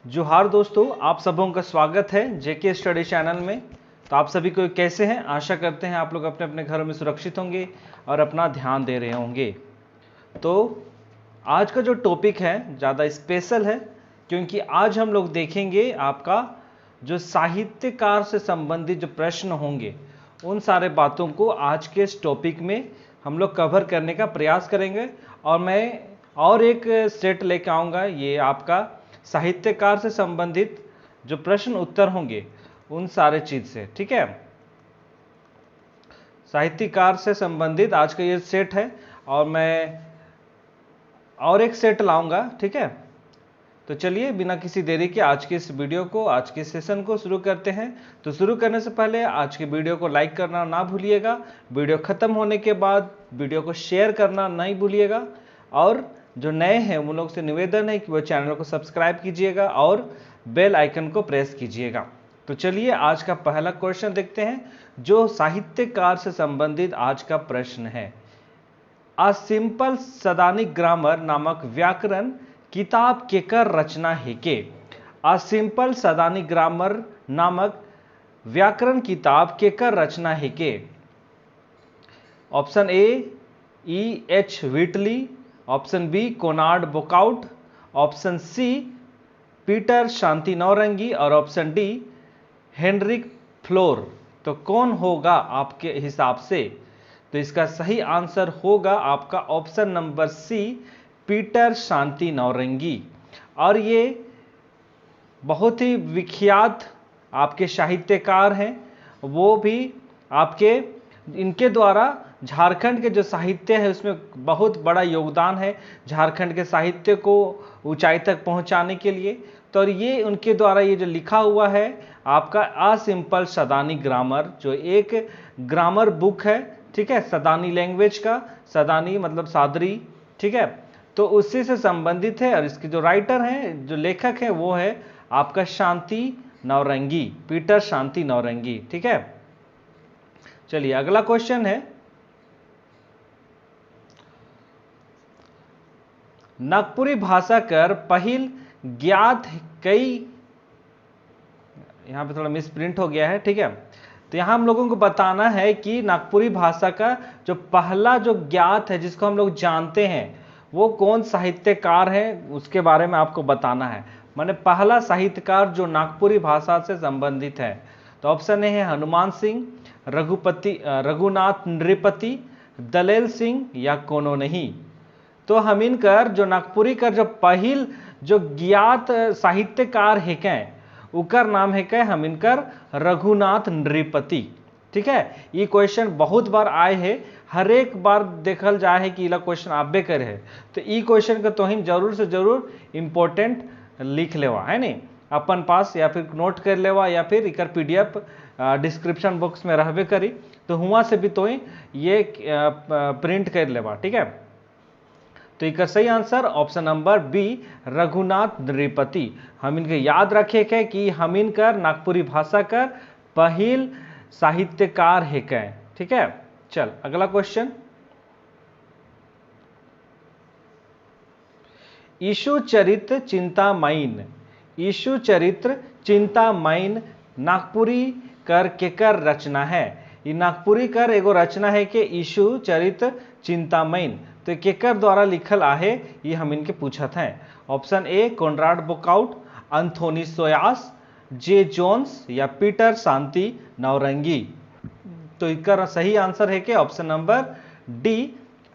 जोहार दोस्तों, आप सबों का स्वागत है जेके स्टडी चैनल में। तो आप सभी को कैसे हैं? आशा करते हैं आप लोग अपने अपने घरों में सुरक्षित होंगे और अपना ध्यान दे रहे होंगे। तो आज का जो टॉपिक है ज़्यादा स्पेशल है, क्योंकि आज हम लोग देखेंगे आपका जो साहित्यकार से संबंधित जो प्रश्न होंगे उन सारे बातों को आज के इस टॉपिक में हम लोग कवर करने का प्रयास करेंगे। और मैं और एक सेट लेके आऊँगा, ये आपका साहित्यकार से संबंधित जो प्रश्न उत्तर होंगे उन सारे चीज से, ठीक है। साहित्यकार से संबंधित आज का ये सेट है और मैं और एक सेट लाऊंगा, ठीक है। तो चलिए बिना किसी देरी के आज के इस वीडियो को, आज के सेशन को शुरू करते हैं। तो शुरू करने से पहले आज के वीडियो को लाइक करना ना भूलिएगा। वीडियो खत्म होने के बाद वीडियो को शेयर करना नहीं भूलिएगा। और जो नए हैं उन लोग से निवेदन है कि वो चैनल को सब्सक्राइब कीजिएगा और बेल आइकन को प्रेस कीजिएगा। तो चलिए आज का पहला क्वेश्चन देखते हैं, जो साहित्यकार से संबंधित आज का प्रश्न है। अ सिंपल सदानिक ग्रामर नामक व्याकरण किताब केकर रचना है के? अ सिंपल सदानिक ग्रामर नामक व्याकरण किताब केकर रचना है के? Option A E.H. Whitley, option B कोनार्ड बुकाउट, option C Peter Shanti Naurangi और ऑप्शन डी हेनरिक फ्लोर। तो कौन होगा आपके हिसाब से? तो इसका सही आंसर होगा आपका ऑप्शन नंबर सी, पीटर शांति नौरंगी। और ये बहुत ही विख्यात आपके साहित्यकार हैं, वो भी आपके इनके द्वारा झारखंड के जो साहित्य है उसमें बहुत बड़ा योगदान है, झारखंड के साहित्य को ऊंचाई तक पहुंचाने के लिए। तो ये उनके द्वारा ये जो लिखा हुआ है आपका अ सिंपल सदानी ग्रामर, जो एक ग्रामर बुक है, ठीक है, सदानी लैंग्वेज का, सदानी मतलब सादरी, ठीक है, तो उसी से संबंधित है। और इसके जो राइटर हैं, जो लेखक है, वो है आपका शांति नौरंगी, पीटर शांति नौरंगी, ठीक है। चलिए अगला क्वेश्चन है, नागपुरी भाषा कर पहिल ज्ञात कई, यहां पे थोड़ा मिस प्रिंट हो गया है, ठीक है। तो यहां हम लोगों को बताना है कि नागपुरी भाषा का जो पहला जो ज्ञात है, जिसको हम लोग जानते हैं, वो कौन साहित्यकार है, उसके बारे में आपको बताना है। माने पहला साहित्यकार जो नागपुरी भाषा से संबंधित है। तो ऑप्शन ए है हनुमान सिंह, रघुनाथ नृपति, दलेल सिंह या कोनो नहीं। तो हमिनकर जो नागपुरी का जो पहिल जो ज्ञात साहित्यकार है क्या, उकर नाम है क्या हमिनकर रघुनाथ नृपति, ठीक है। ये क्वेश्चन बहुत बार आए हैं, हर एक बार देखल जाए है कि इला क्वेश्चन आबे करे है। तो ई क्वेश्चन का तो हम जरूर से जरूर इंपॉर्टेंट लिख लेवा है नहीं अपन पास, या फिर नोट कर लेवा, या फिर इकर PDF डिस्क्रिप्शन बॉक्स में रहबे करी, तो हुआ से भी तो ये प्रिंट कर लेवा, ठीक है। तो इसका सही answer option number B, Raghunath Nripati. हम इनके याद रखे के कि हम इनकर नागपुरी भाषा कर पहिल साहित्यकार है क्या, ठीक है। चल अगला क्वेश्चन, यीशु चरित्र चिंतामयी, यीशु चरित्र चिंतामयी नागपुरी कर केकर रचना है? ये नागपुरी कर एगो रचना है कि यीशु चरित्र चिंतामयी, तो केकर द्वारा लिखल आहे, ये हम इनके पूछत हैं। Option A Conrad Bukout, Anthony Soyas, J Jones या पीटर शांति नौरंगी। तो इसका सही आंसर है कि option number D,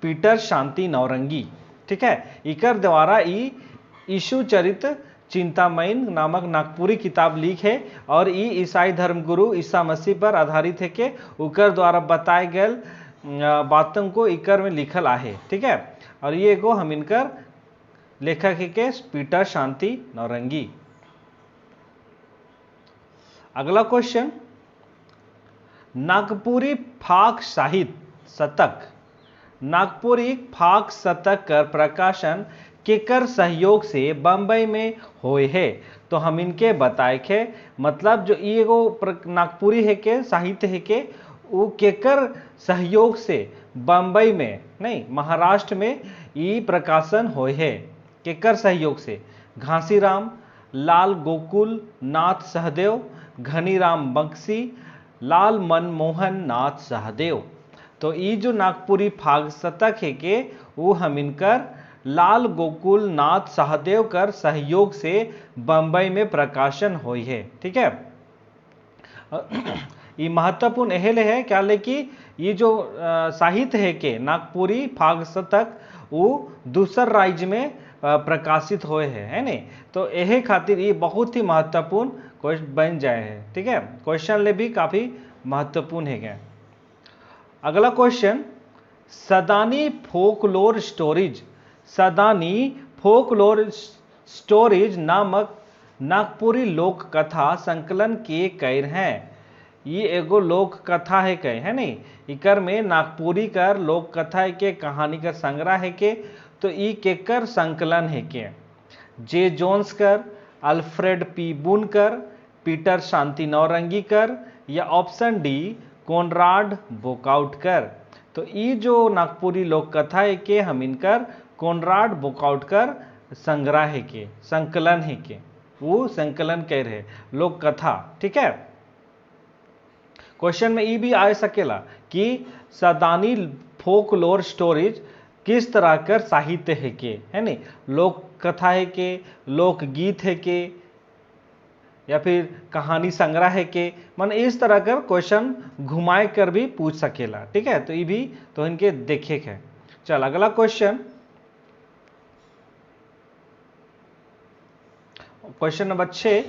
Peter Shanti Naurangi, ठीक है। इकर द्वारा यीशु चरित्र चिंतामयी नामक नागपुरी किताब लिख है, और ई ईसाई धर्मगुरु ईसा मसीह पर आधारित है कि उकर द्वारा बताए गए बातों को इकर में लिखल आहे, ठीक है। और ये को हम इनकर लेखक है के पीटर शांति नौरंगी। अगला क्वेश्चन, नागपुरी फाक साहित्य शतक, नागपुरी फाक शतक कर प्रकाशन केकर सहयोग से बंबई में होए है? तो हम इनके बताए के मतलब जो एगो नागपुरी है के साहित्य है के वो केकर सहयोग से बंबई में नहीं महाराष्ट्र में ई प्रकाशन होए है, केकर सहयोग से? घासीराम, लाल गोकुल नाथ सहदेव, घनीराम बंसी, लाल मनमोहन नाथ सहदेव। तो ये जो नागपुरी फाग शतक है के वो हम इनकर लाल गोकुल नाथ सहदेव कर सहयोग से बंबई में प्रकाशन हुई है। ठीक है, ये महत्वपूर्ण एहले है क्या ले कि ये जो साहित्य है के नागपुरी फाग शतक वो दूसर राज्य में प्रकाशित हुए है नहीं। तो यह खातिर ये बहुत ही महत्वपूर्ण क्वेश्चन बन जाए है। ठीक है, क्वेश्चन ले भी काफी महत्वपूर्ण है क्या। अगला question, Sadani folklore stories, Sadani folklore stories नामक नागपुरी लोक कथा संकलन के कैर हैं। ये एगो लोक कथा है कहे है नहीं, इकर में नागपुरी कर लोक कथा है के कहानी कर संग्रह है के। तो ई केकर संकलन है के, जे जोन्स कर, अल्फ्रेड पी बुन कर, पीटर शांति नौरंगी कर, या ऑप्शन डी कोनराड बोकाउट कर। तो ये जो नागपुरी लोक कथा है के हम इनकर कोनराड बोकाउट कर संग्रह है के संकलन है के वो संकलन कह रहे लोक कथा। ठीक है, क्वेश्चन में ये भी आ सकेला कि सदानी फोकलोर स्टोरीज किस तरह कर साहित्य है के है नहीं, लोक कथा है के, लोक गीत है के, या फिर कहानी संग्रह है के, मन इस तरह कर क्वेश्चन घुमाए कर भी पूछ सकेला। ठीक है, तो ये भी तो इनके देखे है। चल अगला क्वेश्चन, क्वेश्चन नंबर 6,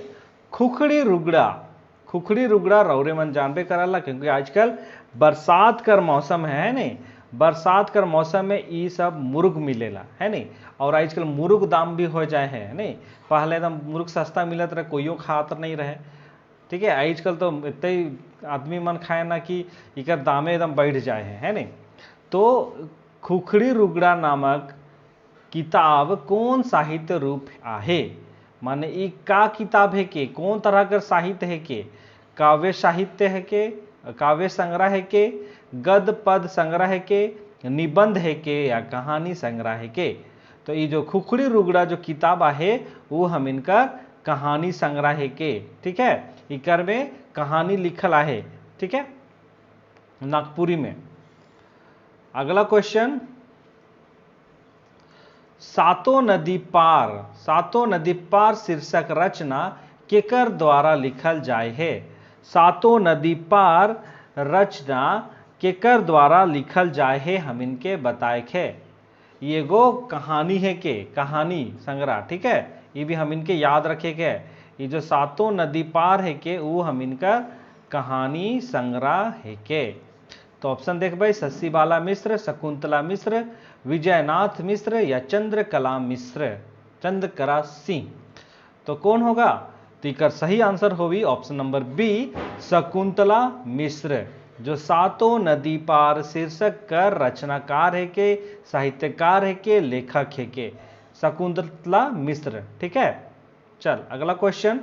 खुखड़ी रुगड़ा। खुखड़ी रुगड़ा रौरे मन जानबे कराला क्योंकि आजकल बरसात कर मौसम है नहीं, बरसात कर मौसम में ये सब मुर्ग मिलेला है नहीं। और आजकल मुर्ग दाम भी हो जाए है नहीं, पहले एकदम मुर्ग सस्ता मिलत रहे, कोईयो खातर नहीं रहे। ठीक है, आजकल तो इतने आदमी मन खाए ना कि इकर दामे एकदम बढ़ जाए है नहीं। तो खुखड़ी रुगड़ा नामक किताब कौन साहित्य रूप आहे, माने ये का किताब है के, कौन तरह का साहित्य है के, काव्य साहित्य है के, काव्य संग्रह है के, गद पद संग्रह है के, निबंध है के, या कहानी संग्रह है के। तो ये जो खुखड़ी रुगड़ा जो किताब है वो हम इनका कहानी संग्रह है के। ठीक है, इकर में कहानी लिखल है। ठीक है, नागपुरी में। अगला क्वेश्चन, सातों नदी पार, सातों नदी पार शीर्षक रचना केकर द्वारा लिखल जाए है। सातों नदी पार रचना केकर द्वारा लिखल जाए है हम इनके बताए है। ये गो कहानी है के, कहानी संग्रह। ठीक है, ये भी हम इनके याद रखे के। ये जो सातों नदी पार है के वो हम इनका कहानी संग्रह है के। तो ऑप्शन देख भाई, शशिबाला मिश्र, शकुंतला मिश्र, विजयनाथ मिश्र, या चंद्रकला मिश्र, चंद्रकला सिंह। तो कौन होगा, तो इकर सही आंसर होगी ऑप्शन नंबर बी, शकुंतला मिश्र, जो सातों नदी पार शीर्षक कर रचनाकार है के, साहित्यकार है के, लेखक है के, शकुंतला मिश्र। ठीक है, चल अगला क्वेश्चन,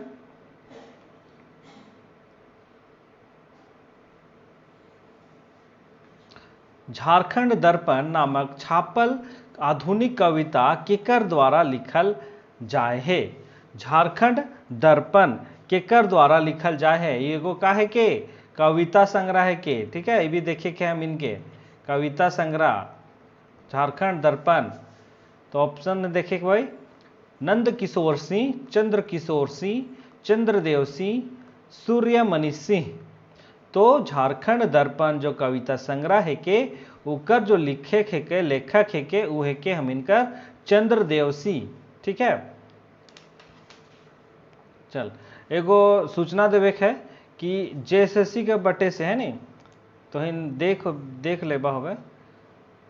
झारखंड दर्पण नामक छापल आधुनिक कविता केकर द्वारा लिखल जाए है। झारखंड दर्पण केकर द्वारा लिखल जाए है, ये गो का है के कविता संग्रह है के। ठीक है, ये भी देखे के हम इनके कविता संग्रह झारखंड दर्पण। तो ऑप्शन देखे भाई, नंद किशोर सिंह, चंद्र किशोर सिंह, चंद्रदेव सिंह, सूर्यमणि सिंह। तो झारखंड दर्पण जो कविता संग्रह है के उकर जो लेखक है के, लेखक है के वो है के हम इनका चंद्रदेव सिंह। ठीक है, चल एगो सूचना देवे है कि जेएसएससी के बटे से है नहीं, तो इन देख लेबा होगा।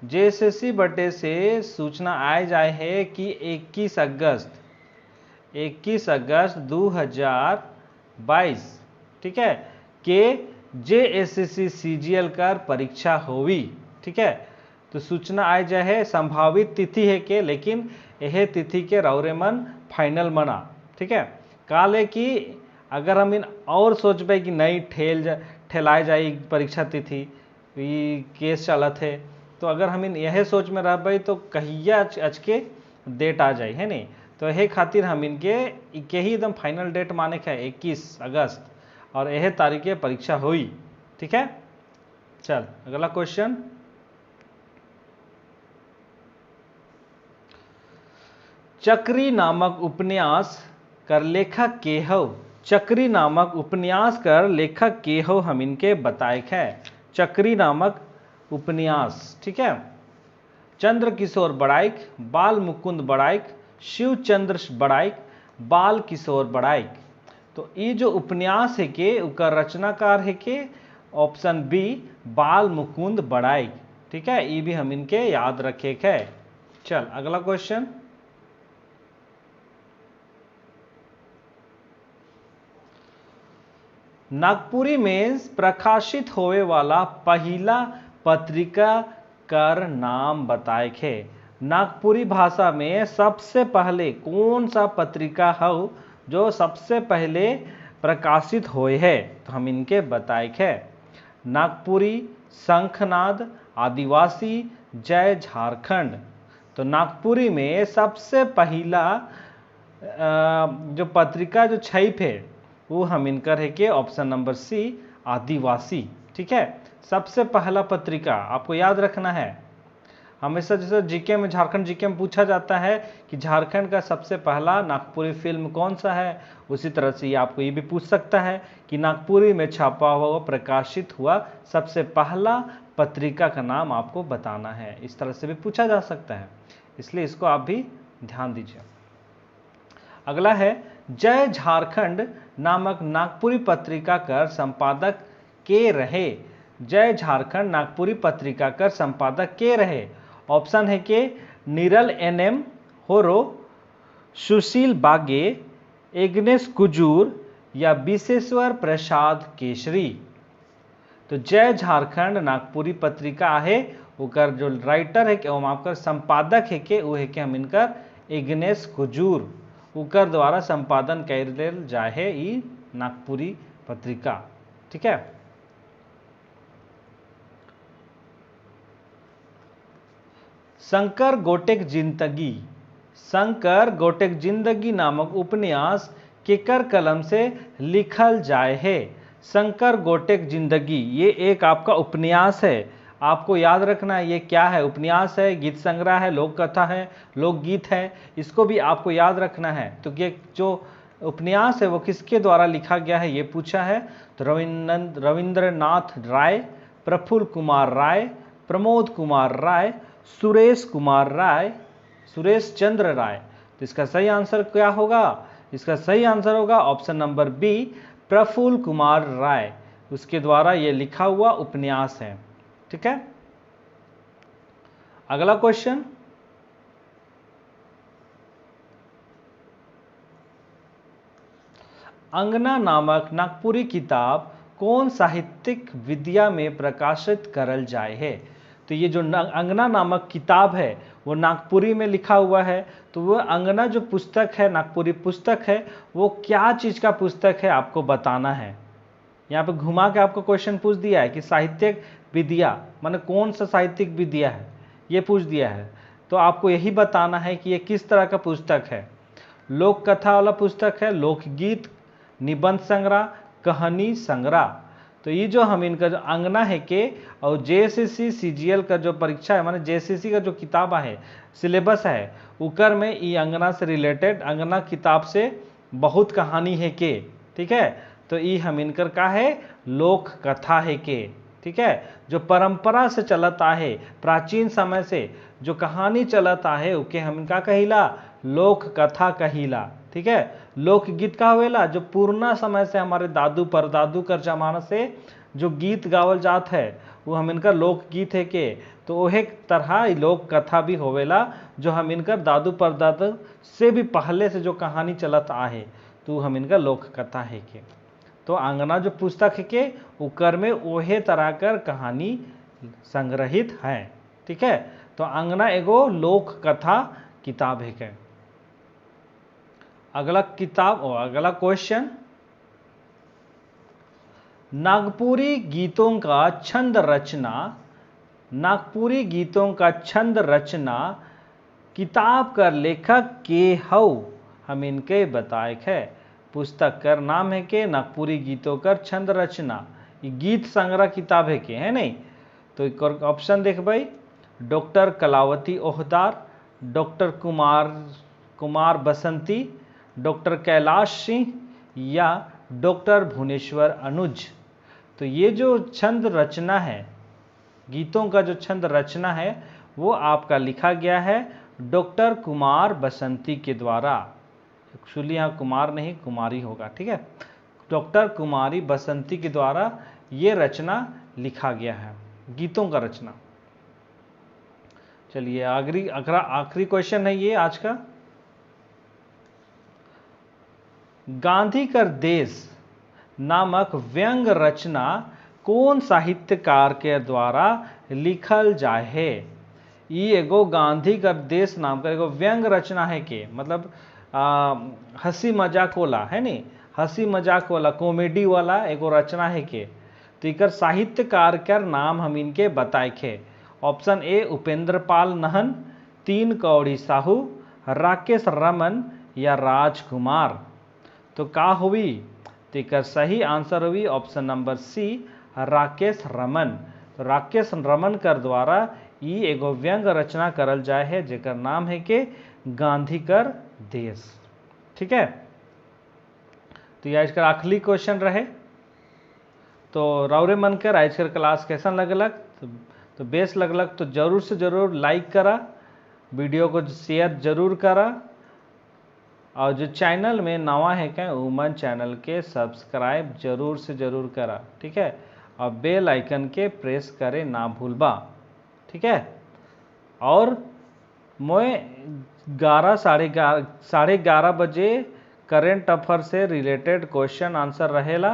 जेएसएससी बटे से सूचना आए जाए है कि 21 अगस्त 2022 ठीक है के जेएसएससी सीजीएल कर परीक्षा होवी। ठीक है, तो सूचना आए जाए है, संभावित तिथि है के, लेकिन यह तिथि के रौरे मन फाइनल मना। ठीक है, काले कि अगर हम इन और सोचबे कि नहीं ठेलाए जाए परीक्षा तिथि, ये केस चलत है, तो अगर हम इन यह सोच में रहबे तो कहिया अचके डेट आ जाए है नहीं। तो यह खातिर हम इनके ही एकदम फाइनल डेट माने के 21 अगस्त और यह तारीख परीक्षा हुई। ठीक है, चल अगला क्वेश्चन। चक्री नामक उपन्यास कर लेखक के हो। चक्री नामक उपन्यास कर लेखक के हो हम इनके बताए है। चक्री नामक उपन्यास, ठीक है, चंद्र किशोर बड़ाइक, बाल मुकुंद बड़ाइक, शिव चंद्र बड़ाइक, बाल किशोर बड़ाइक। तो ये जो उपन्यास है के उनका रचनाकार है के ऑप्शन बी बाल मुकुंद बड़ाइक। ठीक है, ये भी हम इनके याद रखे है। चल अगला क्वेश्चन। नागपुरी में प्रकाशित होने वाला पहला पत्रिका कर नाम बताए थे। नागपुरी भाषा में सबसे पहले कौन सा पत्रिका हो जो सबसे पहले प्रकाशित हुए है, तो हम इनके बताए थे। नागपुरी, शंखनाद, आदिवासी, जय झारखंड। तो नागपुरी में सबसे पहला जो पत्रिका जो छप है वो हम इनकर है कि ऑप्शन नंबर सी आदिवासी। ठीक है, सबसे पहला पत्रिका आपको याद रखना है। हमेशा जैसे जीके में, झारखंड जीके में पूछा जाता है कि झारखंड का सबसे पहला नागपुरी फिल्म कौन सा है, उसी तरह से ये आपको ये भी पूछ सकता है कि नागपुरी में छापा हुआ प्रकाशित हुआ सबसे पहला पत्रिका का नाम आपको बताना है। इस तरह से भी पूछा जा सकता है, इसलिए इसको आप भी ध्यान दीजिए। अगला है जय झारखंड नामक नागपुरी पत्रिका कर संपादक के रहे। जय झारखंड नागपुरी पत्रिका कर संपादक के रहे। ऑप्शन है कि निरल एनएम होरो, सुशील बागे, एग्नेस कुजूर या विशेश्वर प्रसाद केसरी। तो जय झारखंड नागपुरी पत्रिका है उकर जो राइटर है कि आपका संपादक है कि वो है कि हम इनकर एग्नेस कुजूर उकर द्वारा संपादन कैल जाए है ई नागपुरी पत्रिका। ठीक है, शंकर गोटेक जिंदगी। शंकर गोटेक जिंदगी नामक उपन्यास केकर कलम से लिखल जाए है। शंकर गोटेक जिंदगी ये एक आपका उपन्यास है। आपको याद रखना है ये क्या है, उपन्यास है, गीत संग्रह है, लोक कथा है, लोकगीत है, इसको भी आपको याद रखना है। तो ये जो उपन्यास है वो किसके द्वारा लिखा गया है ये पूछा है। तो रविंद्रनाथ राय, प्रफुल्ल कुमार राय, प्रमोद कुमार राय, सुरेश कुमार राय, सुरेश चंद्र राय। तो इसका सही आंसर क्या होगा, इसका सही आंसर होगा option number B Prafulla Kumar Rai, उसके द्वारा ये लिखा हुआ उपन्यास है। ठीक है, अगला क्वेश्चन। अंगना नामक नागपुरी किताब कौन साहित्यिक विद्या में प्रकाशित करल जाए है। तो ये जो अंगना नामक किताब है वो नागपुरी में लिखा हुआ है। तो वो अंगना जो पुस्तक है, नागपुरी पुस्तक है, वो क्या चीज का पुस्तक है आपको बताना है। यहाँ पे घुमा के आपको क्वेश्चन पूछ दिया है कि साहित्यिक विद्या माने कौन सा साहित्यिक विद्या है, ये पूछ दिया है। तो आपको यही बताना है कि ये किस तरह का पुस्तक है। लोक कथा वाला पुस्तक है, लोकगीत, निबंध संग्रह, कहानी संग्रह। तो ये जो हम इनका जो अंगना है के और जेएसएससी सीजीएल का जो परीक्षा है माने जेएसएससी का जो किताब है, सिलेबस है, उकर में ये अंगना से रिलेटेड, अंगना किताब से बहुत कहानी है के। ठीक है, तो ये हम इनकर का है लोक कथा है के। ठीक है, जो परंपरा से चलता है, प्राचीन समय से जो कहानी चलता है उके हम इनका कहिला लोक कथा कहिला। ठीक है, लोकगीत का होवेला जो पुराना समय से हमारे दादू परदादू कर जमाना से जो गीत गावल जात है वो हम इनका लोकगीत है के। तो वह तरह लोक कथा भी होवेला जो हम इनकर दादू परदादू से भी पहले से जो कहानी चलत आहे तो हम इनका लोक कथा है के। तो अंगना जो पुस्तक है के उकर में वहे तरह कर कहानी संग्रहित है। ठीक है, तो अंगना एगो लोक कथा किताब है के। अगला किताब और अगला क्वेश्चन, नागपुरी गीतों का छंद रचना, नागपुरी गीतों का छंद रचना किताब कर लेखक के हौ हम इनके बताए है। पुस्तक कर नाम है के नागपुरी गीतों कर छंद रचना, ये गीत संग्रह किताब है के, है नहीं। तो एक और ऑप्शन देख भाई, डॉक्टर कलावती ओहदार, डॉक्टर कुमार बसंती, डॉक्टर कैलाश सिंह या डॉक्टर भुवनेश्वर अनुज। तो ये जो छंद रचना है, गीतों का जो छंद रचना है वो आपका लिखा गया है डॉक्टर कुमार बसंती के द्वारा। एक्चुअली यहाँ कुमार नहीं कुमारी होगा, ठीक है। डॉक्टर कुमारी बसंती के द्वारा ये रचना लिखा गया है, गीतों का रचना। चलिए आखिरी क्वेश्चन है ये आज का। गांधी कर देश नामक व्यंग रचना कौन साहित्यकार के द्वारा लिखल जाए है। ये एगो गांधी कर देश नाम का एगो व्यंग रचना है के, मतलब हंसी मजाक वाला है नी, हंसी मजाक वाला कॉमेडी वाला एगो रचना है के। तो इकर साहित्यकार का नाम हम इनके बताए थे। ऑप्शन ए उपेंद्र पाल नहन, 3 कौड़ी साहू, राकेश रमन या राजकुमार। तो का हुई, तो इकर सही आंसर हुई option number C Rakesh Raman. तो राकेश रमन कर द्वारा ये एगो व्यंग रचना करल जाए है जेकर नाम है के गांधी कर देश, ठीक है। तो ये आज का आखिरी क्वेश्चन रहे। तो रौरे मन कर आज कर क्लास कैसा लगलक, तो बेस लगलक तो जरूर से जरूर लाइक करा, वीडियो को शेयर जरूर करा, और जो चैनल में नवा है क्या उमन चैनल के सब्सक्राइब जरूर से जरूर करा, ठीक है। और बेल आइकन के प्रेस करे ना भूलबा, ठीक है। और मैं 11 बजे करेंट अफेयर से रिलेटेड क्वेश्चन आंसर रहेला।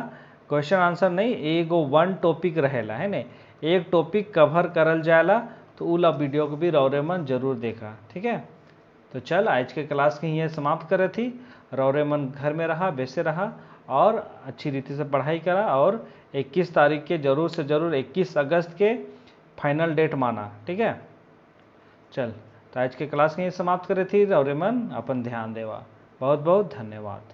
क्वेश्चन आंसर नहीं, एगो 1 टॉपिक रहेला, है ने, एक टॉपिक कवर करल जाएला। तो उला वीडियो को भी रौरे मन जरूर देखा, ठीक है। तो चल आज के क्लास की ये समाप्त करे थी। रौरे मन घर में रहा, वैसे रहा और अच्छी रीति से पढ़ाई करा। और 21 तारीख के जरूर से जरूर 21 अगस्त के फाइनल डेट माना, ठीक है। चल तो आज के क्लास की ये समाप्त करे थी। रौरे मन अपन ध्यान देवा। बहुत बहुत धन्यवाद।